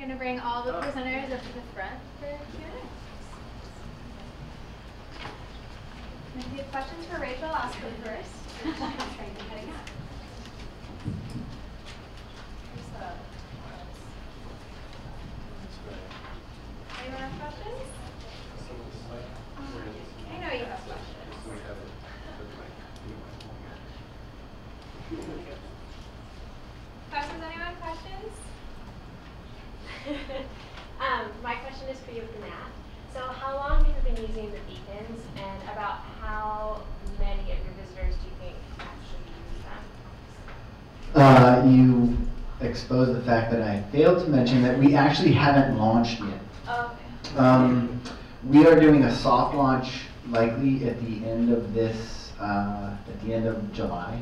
going to bring all the presenters up to the front for Q&A. If you have questions for Rachel, ask her first. Heading out. Anyone have questions? I know you have questions. Questions? Anyone? Questions? My question is for you, Matt. So how long have you been using the beacons, and about how many of your visitors do you think actually use them? You exposed the fact that I failed to mention that we actually haven't launched yet. Okay. We are doing a soft launch likely at the end of this, at the end of July.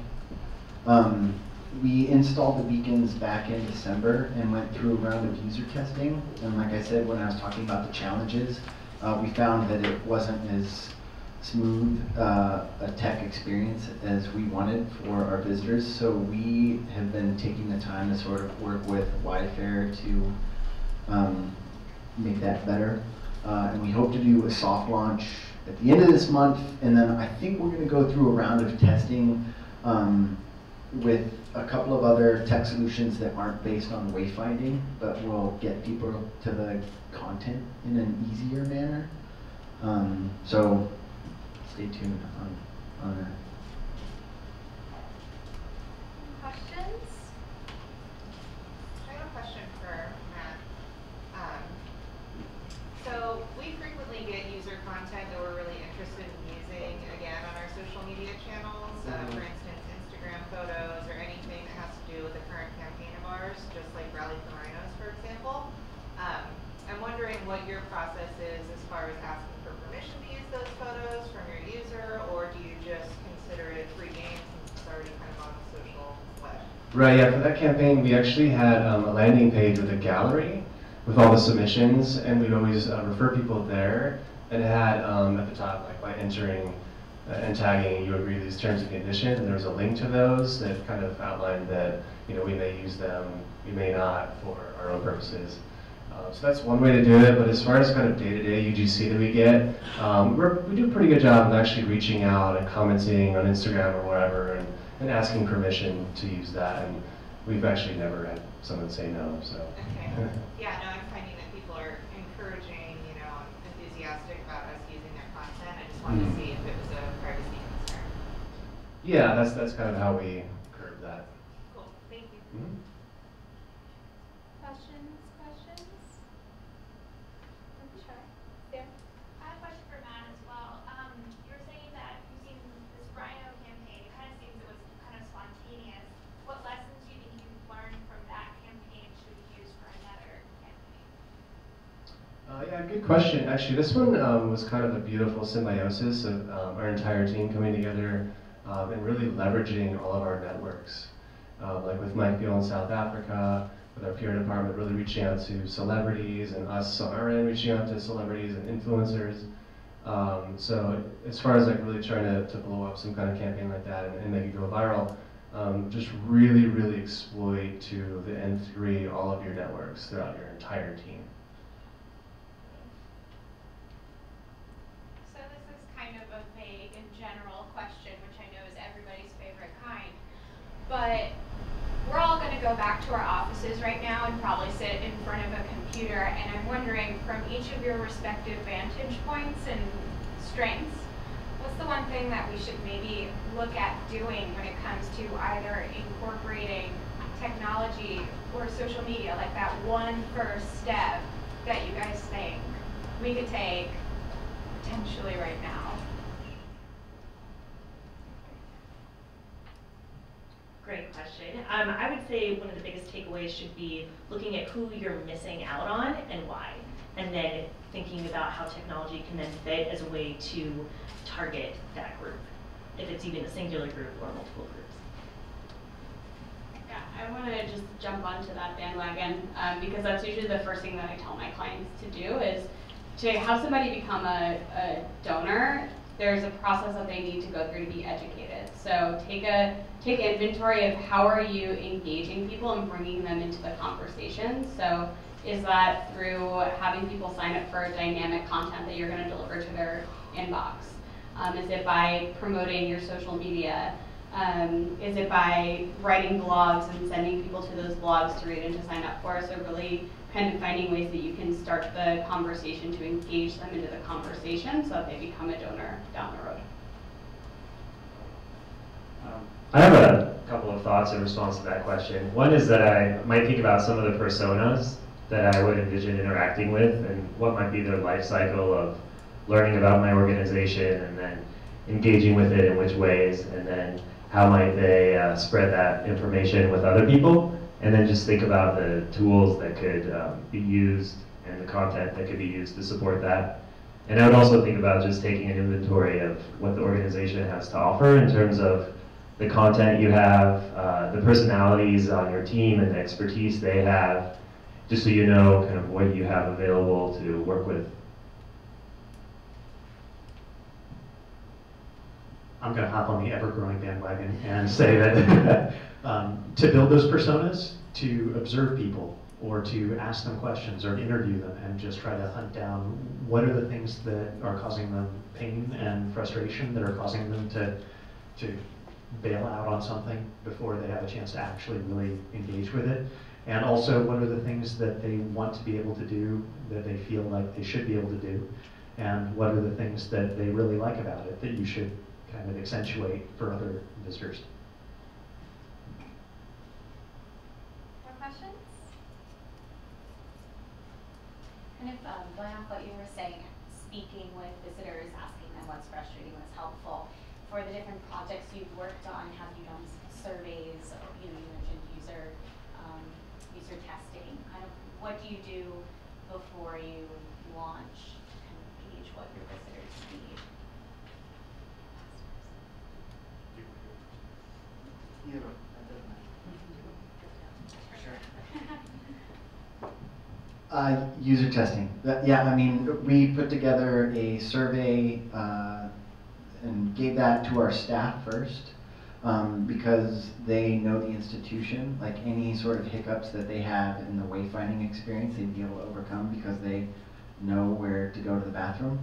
We installed the beacons back in December and went through a round of user testing. And like I said, when I was talking about the challenges, we found that it wasn't as smooth a tech experience as we wanted for our visitors. So we have been taking the time to sort of work with Wi-Fi to make that better. And we hope to do a soft launch at the end of this month. And then I think we're going to go through a round of testing with a couple of other tech solutions that aren't based on wayfinding, but will get people to the content in an easier manner. So stay tuned on that. Questions? I have a question for Matt. So we frequently get user content that we're really interested in using, again, on our social media channels. For instance, Instagram photos or anything that has to do with the current campaign of ours, just like Rally for Rhinos, for example. I'm wondering what your process is as far as asking for permission to use those photos from your user, or do you just consider it free game since it's already kind of on the social web? Right, yeah, for that campaign we actually had a landing page with a gallery with all the submissions, and we'd always refer people there, and it had at the top, like by entering and tagging, you agree to these terms and conditions, and there was a link to those that kind of outlined that, you know, we may use them, we may not for our own purposes. So that's one way to do it, but as far as kind of day-to-day UGC that we get, we do a pretty good job of actually reaching out and commenting on Instagram or wherever and asking permission to use that, and we've actually never had someone say no, so. Okay. Yeah, no, I'm finding that people are encouraging, you know, enthusiastic about us using their content. I just wanted to see if it was a privacy concern. Yeah, that's kind of how we curb that. Cool, thank you. Mm-hmm. Questions? Sure. There. I have a question for Matt as well. You were saying that using this Rhino campaign, it kind of seems it was kind of spontaneous. What lessons do you think you've learned from that campaign should be used for another campaign? Yeah, good question. Actually, this one was kind of a beautiful symbiosis of our entire team coming together and really leveraging all of our networks. Like with Mike Beal in South Africa, with our PR department really reaching out to celebrities, and us on our end reaching out to celebrities and influencers. So as far as like really trying to blow up some kind of campaign like that and make it go viral, just really, really exploit to the nth degree all of your networks throughout your entire team. So this is kind of a vague and general question, which I know is everybody's favorite kind. But we're all going to go back to our offices right now and probably sit in front of a computer, and I'm wondering, from each of your respective vantage points and strengths, what's the one thing that we should maybe look at doing when it comes to either incorporating technology or social media, like that one first step that you guys think we could take potentially right now? Great question. I would say one of the biggest takeaways should be looking at who you're missing out on and why, and then thinking about how technology can then fit as a way to target that group, if it's even a singular group or multiple groups. Yeah, I want to just jump onto that bandwagon because that's usually the first thing that I tell my clients to do is to have somebody become a donor. There's a process that they need to go through to be educated. So take inventory of how are you engaging people and bringing them into the conversation. So Is that through having people sign up for dynamic content that you're going to deliver to their inbox? Is it by promoting your social media? Is it by writing blogs and sending people to those blogs to read and to sign up for? So really kind of finding ways that you can start the conversation to engage them into the conversation so that they become a donor down the road. I have a couple of thoughts in response to that question. One is that I might think about some of the personas that I would envision interacting with and what might be their life cycle of learning about my organization and then engaging with it in which ways, and then how might they spread that information with other people, and then just think about the tools that could be used and the content that could be used to support that. And I would also think about just taking an inventory of what the organization has to offer in terms of the content you have, the personalities on your team and the expertise they have, just so you know kind of what you have available to work with. I'm going to hop on the ever-growing bandwagon and say that to build those personas, to observe people, or to ask them questions, or interview them, and just try to hunt down what are the things that are causing them pain and frustration, that are causing them to bail out on something before they have a chance to actually really engage with it. And also, what are the things that they want to be able to do, that they feel like they should be able to do, and what are the things that they really like about it that you should kind of accentuate for other visitors. More questions? Kind of going off what you were saying, speaking with visitors, asking them what's frustrating, what's helpful. For the different projects you've worked on, have you done surveys, or you mentioned user testing? Kind of what do you do before you launch to kind of gauge what your visitors need? User testing. Yeah, I mean, we put together a survey and gave that to our staff first because they know the institution. Like any sort of hiccups that they have in the wayfinding experience, they'd be able to overcome because they know where to go to the bathroom.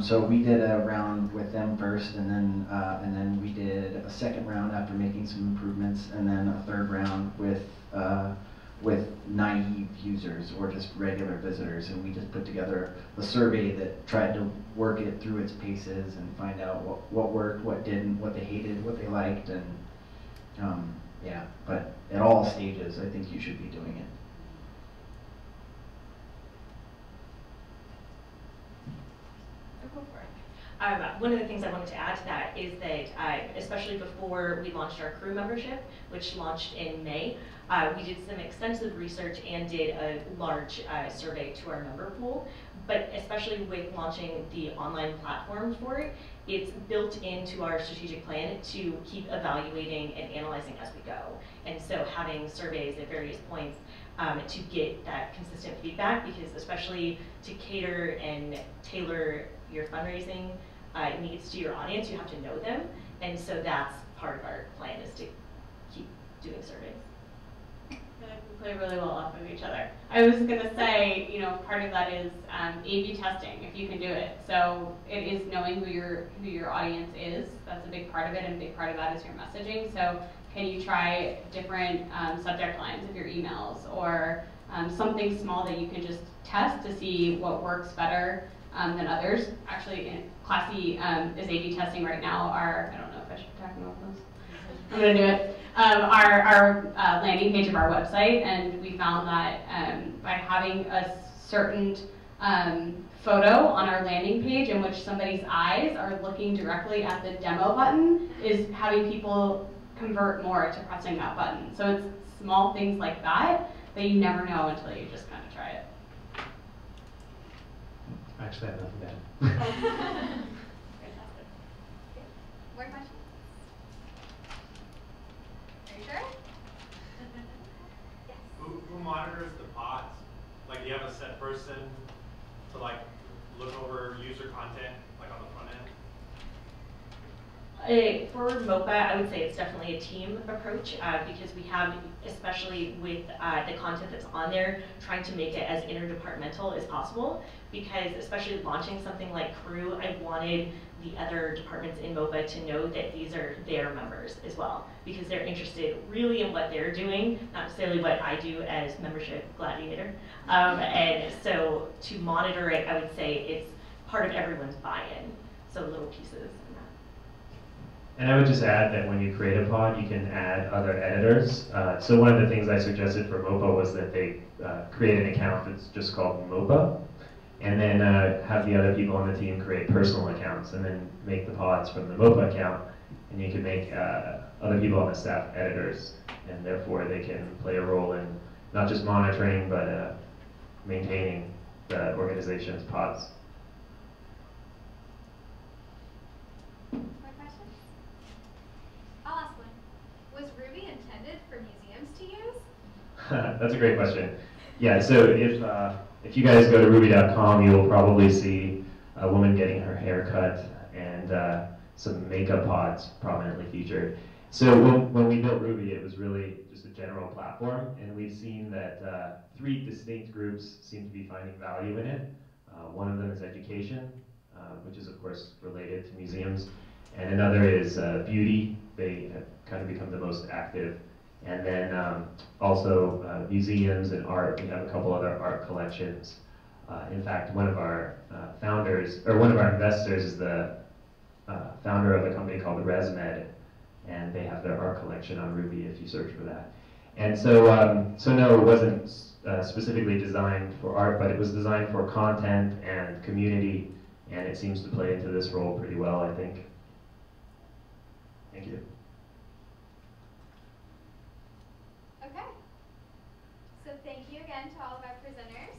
So we did a round with them first, and then we did a second round after making some improvements, and then a third round with naive users or just regular visitors, and we just put together a survey that tried to work it through its paces and find out what worked, what didn't, what they hated, what they liked, and yeah. But at all stages, I think you should be doing it. One of the things I wanted to add to that is that, especially before we launched our crew membership, which launched in May, we did some extensive research and did a large survey to our member pool. But especially with launching the online platform for it, it's built into our strategic plan to keep evaluating and analyzing as we go. And so having surveys at various points to get that consistent feedback, because especially to cater and tailor your fundraising needs to your audience, you have to know them. And so that's part of our plan, is to keep doing surveys. We play really well off of each other. I was going to say, part of that is A/B testing, if you can do it. So it is knowing who your audience is. That's a big part of it, and a big part of that is your messaging. So can you try different subject lines of your emails, or something small that you can just test to see what works better than others? Actually, Classy is A/B testing right now. I don't know if I should be talking about this. I'm going to do it. Our landing page of our website, and we found that by having a certain photo on our landing page in which somebody's eyes are looking directly at the demo button is having people convert more to pressing that button. So it's small things like that that you never know until you just kind of try it. I actually have nothing to add. More questions? Are you sure? Yes. Who monitors the pods? Like, do you have a set person to like look over user content, like on the front end? For MOPA, I would say it's definitely a team approach because we have, especially with the content that's on there, trying to make it as interdepartmental as possible. Because especially launching something like Crew, I wanted the other departments in MOPA to know that these are their members as well, because they're interested really in what they're doing, not necessarily what I do as membership gladiator. And so to monitor it, I would say it's part of everyone's buy-in, so little pieces. And I would just add that when you create a pod, you can add other editors. So one of the things I suggested for MOPA was that they create an account that's just called MOPA, and then have the other people on the team create personal accounts, and then make the pods from the MOPA account, and you can make other people on the staff editors, and therefore they can play a role in not just monitoring, but maintaining the organization's pods. More questions? I'll ask one. Was Ruby intended for museums to use? That's a great question. Yeah, so if you guys go to ruby.com, you'll probably see a woman getting her hair cut and some makeup pods prominently featured. So when we built Ruby, it was really just a general platform, and we've seen that 3 distinct groups seem to be finding value in it. One of them is education, which is of course related to museums, and another is beauty. They have kind of become the most active. And then also museums and art. We have a couple other art collections. In fact, one of our founders, or one of our investors, is the founder of a company called ResMed, and they have their art collection on Ruby if you search for that. And so, so no, it wasn't specifically designed for art, but it was designed for content and community, and it seems to play into this role pretty well, I think. Thank you. Okay. So thank you again to all of our presenters.